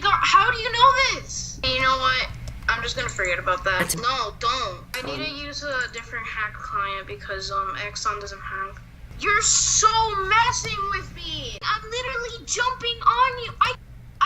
god, how do you know this? You know what? I'm just gonna forget about that. No, don't. I need to use a different hack client because Exxon doesn't have. You're so messing with me. I'm literally jumping on you. I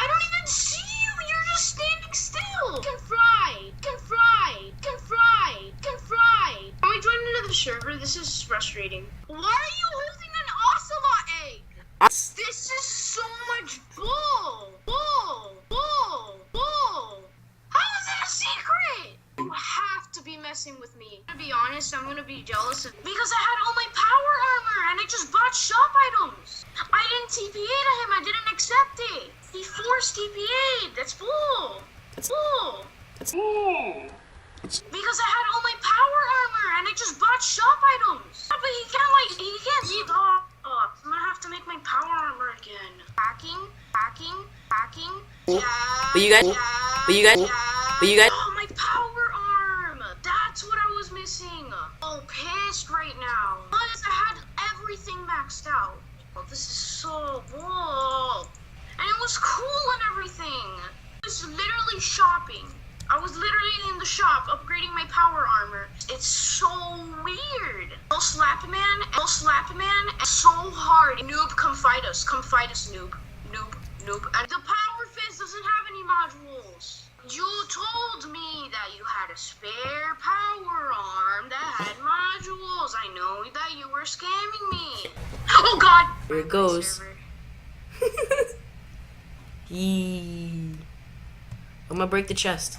don't even see you. You're just standing still. Can fry. Can fry. Can fry. Can fry. Can we join into the server? This is frustrating. Why are you holding an ocelot egg? This is so much bull. Bull. Bull. Bull. How is it a secret? You have to be messing with me. To be honest, I'm gonna be jealous because I had all my power armor and I just bought shop items. I didn't TPA to him. I didn't accept it. He forced TPA. That's bull. That's bull. That's bull. Because I had all my power armor and I just bought shop items. But he can't leave. Oh, I'm gonna have to make my power armor again. Hacking. Yeah. But you guys. Oh, my power arm. That's what I was missing. Oh, pissed right now. Plus, I had everything maxed out. Oh, this is so cool. And it was cool and everything. I was literally shopping. I was literally in the shop upgrading my power armor. It's so weird. El Slappy Man, so hard. Noob, come fight us, noob. And the Power Fist doesn't have any modules. You told me that you had a spare power arm that had modules. I know that you were scamming me. Oh god! Here it goes. I'm gonna break the chest.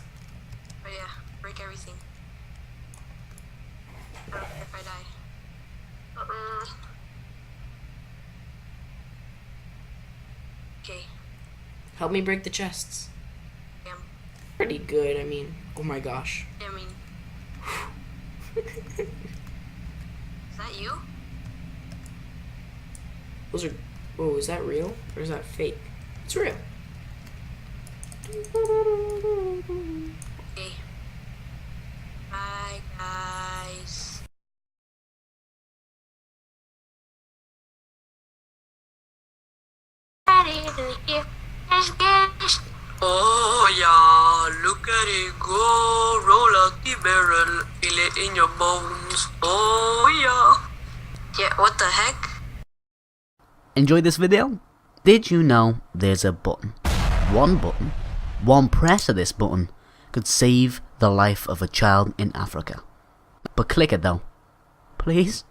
Oh yeah, break everything. I don't care if I die. Okay. Help me break the chests. Damn. Pretty good, I mean. Oh my gosh. I mean. Is that you? Those are. Oh, is that real? Or is that fake? It's real. Okay. Bye, guys. Oh yeah, look at it go, roll out the barrel, feel it in your bones. Oh yeah. Yeah, what the heck? Enjoyed this video? Did you know there's a button? One press of this button could save the life of a child in Africa. But click it though, please.